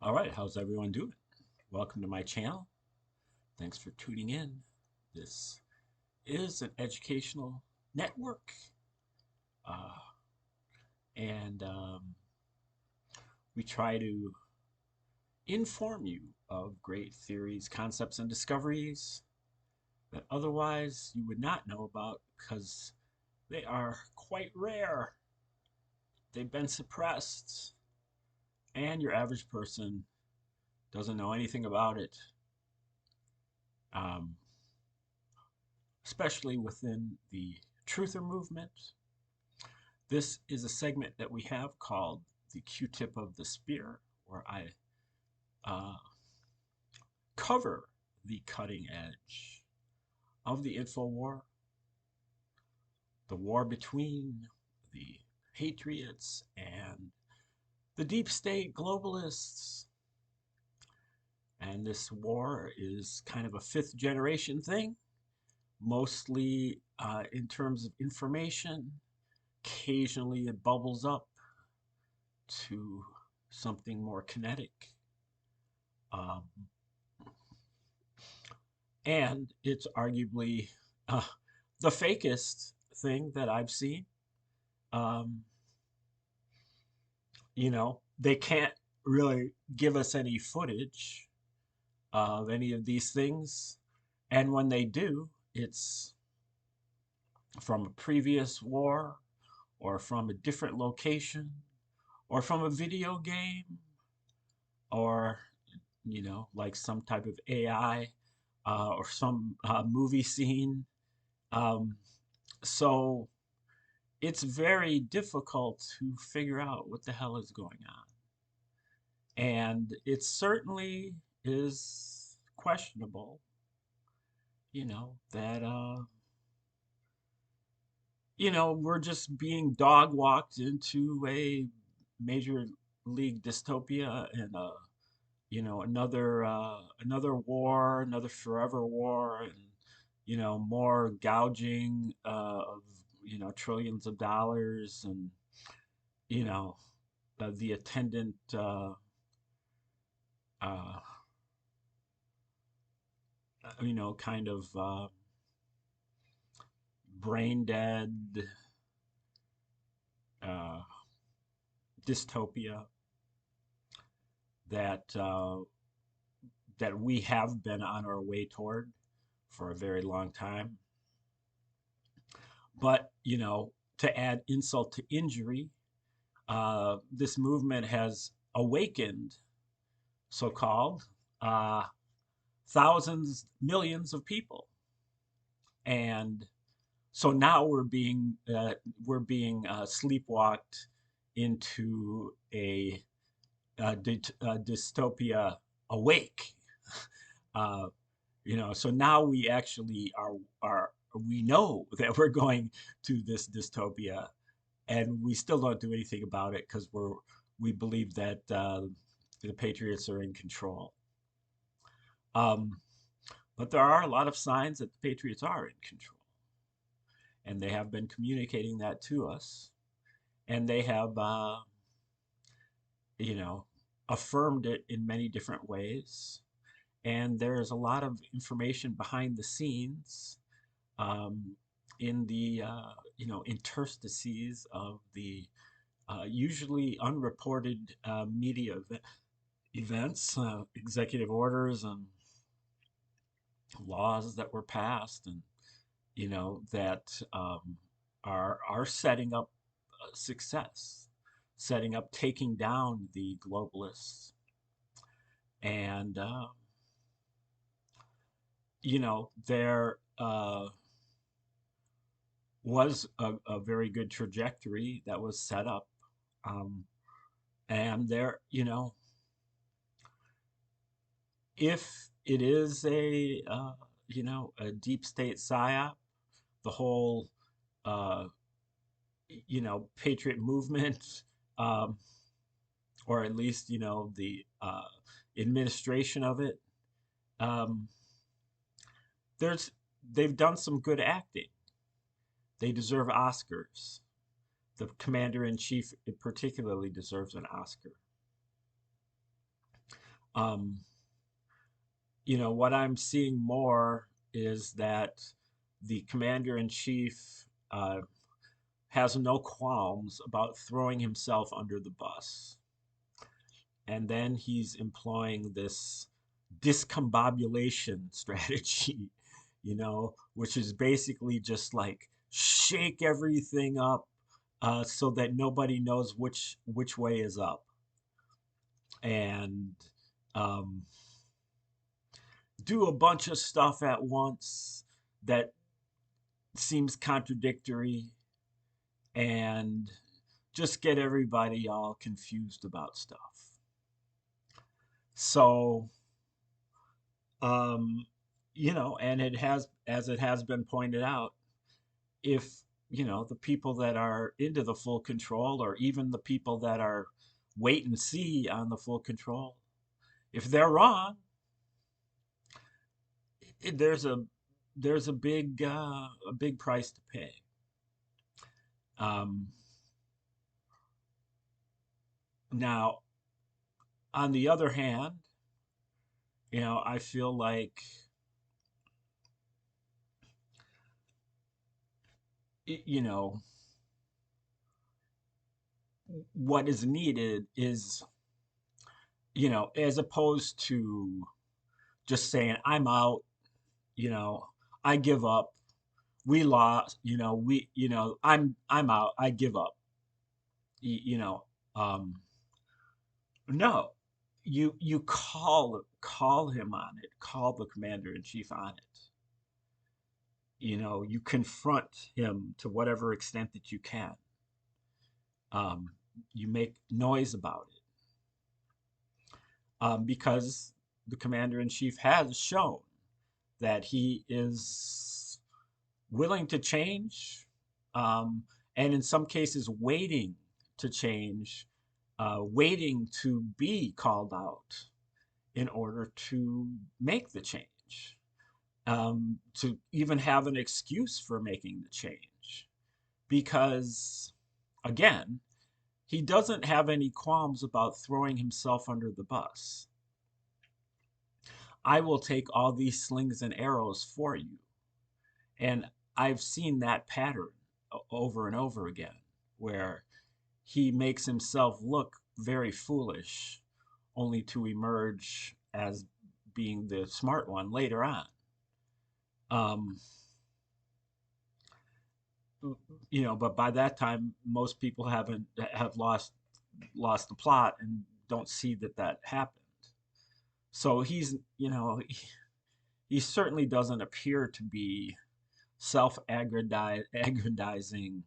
All right, how's everyone doing? Welcome to my channel. Thanks for tuning in. This is an educational network, uh, and we try to inform you of great theories, concepts, and discoveries that otherwise you would not know about because they are quite rare. They've been suppressed, and your average person doesn't know anything about it. Um, Especially within the truther movement. This is a segment that we have called the Q-tip of the spear, where I uh, cover the cutting edge of the info war, the war between the patriots and the deep state globalists. And this war is kind of a fifth generation thing, mostly in terms of information. Occasionally it bubbles up to something more kinetic. Um, and it's arguably uh, the fakest thing that I've seen. Um, they can't really give us any footage of any of these things. And when they do, it's from a previous war or from a different location or from a video game or, like some type of AI or some movie scene. Um, so it's very difficult to figure out what the hell is going on. And it certainly is questionable, that, we're just being dog walked into a major league dystopia and, another war, another forever war, and, more gouging of, trillions of dollars and, you know, the attendant, uh, kind of brain dead uh, dystopia that that we have been on our way toward for a very long time. But to add insult to injury, this movement has awakened, so-called, uh, thousands, millions of people, and so now we're being sleepwalked into a dystopia awake. Uh, so now we actually are we know that we're going to this dystopia, and we still don't do anything about it because we believe that the patriots are in control. Um, but there are a lot of signs that the patriots are in control, and they have been communicating that to us, and they have you know affirmed it in many different ways. And there's a lot of information behind the scenes, um, in the interstices of the usually unreported media events, executive orders, and laws that were passed, and that are setting up success, setting up taking down the globalists, and there was a very good trajectory that was set up. Um, and there, if it is a deep state psyop, the whole, uh, patriot movement, um, or at least, the administration of it, um, there's, they've done some good acting. They deserve Oscars. The commander in chief particularly deserves an Oscar. Um, what I'm seeing more is that the commander in chief uh, has no qualms about throwing himself under the bus. And then he's employing this discombobulation strategy, which is basically just like shake everything up so that nobody knows which way is up, and um, do a bunch of stuff at once that seems contradictory, and just get everybody all confused about stuff. So, um, and it has, as it has been pointed out, if, the people that are into the full control, or even the people that are wait and see on the full control, if they're wrong, it, there's a big price to pay. Um, Now, on the other hand, I feel like you know what is needed is, as opposed to just saying I'm out, you know, I give up, we lost, I'm out, I give up. Y- you know, um, no, you call him on it, call the commander in chief on it. You confront him to whatever extent that you can. Um, you make noise about it, because the commander in chief has shown that he is willing to change, um, and in some cases, waiting to change, waiting to be called out in order to make the change, to even have an excuse for making the change. Because, again, he doesn't have any qualms about throwing himself under the bus. I will take all these slings and arrows for you. And I've seen that pattern over and over again, where he makes himself look very foolish, only to emerge as being the smart one later on. Um, but by that time, most people have lost the plot and don't see that happened. So he certainly doesn't appear to be self-aggrandizing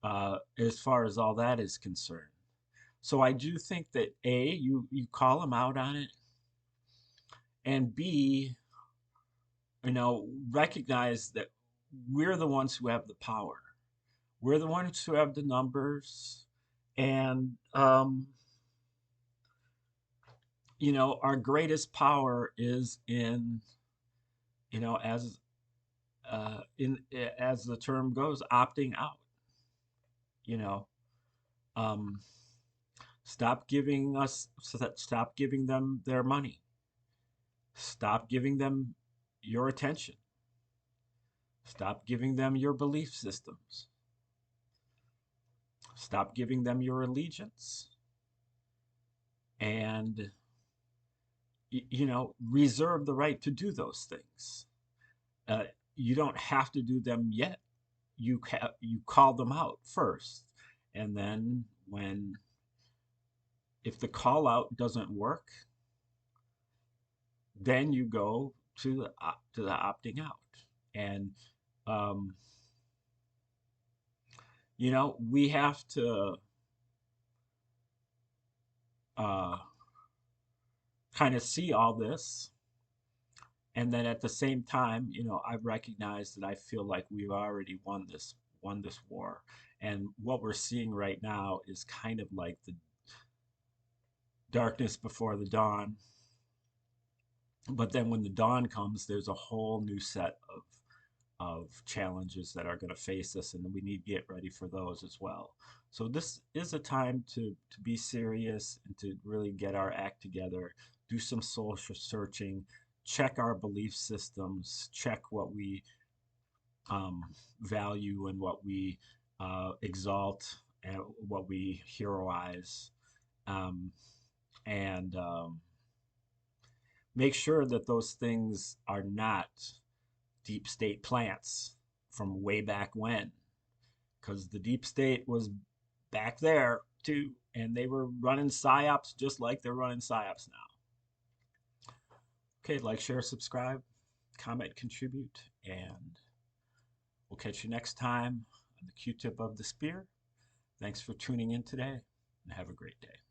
as far as all that is concerned. So I do think that A, you call him out on it, and B, recognize that we're the ones who have the power. We're the ones who have the numbers, and our greatest power is in, as in as the term goes, opting out. You know, um, stop giving them their money. Stop giving them your attention. Stop giving them your belief systems. Stop giving them your allegiance. And, reserve the right to do those things. Uh, you don't have to do them yet. You call them out first. And then if the call out doesn't work, then you go to the opting out. And um, we have to uh, kind of see all this, and then at the same time, I recognize that I feel like we've already won this war, and what we're seeing right now is kind of like the darkness before the dawn. But then when the dawn comes, there's a whole new set of challenges that are going to face us, and we need to get ready for those as well. So this is a time to be serious and to really get our act together, do some social searching, check our belief systems, check what we value and what we exalt and what we heroize, um, and make sure that those things are not deep state plants from way back when, because the deep state was back there too, and they were running psyops just like they're running psyops now. Okay, like, share, subscribe, comment, contribute, and we'll catch you next time on the Q-tip of the spear. Thanks for tuning in today, and have a great day.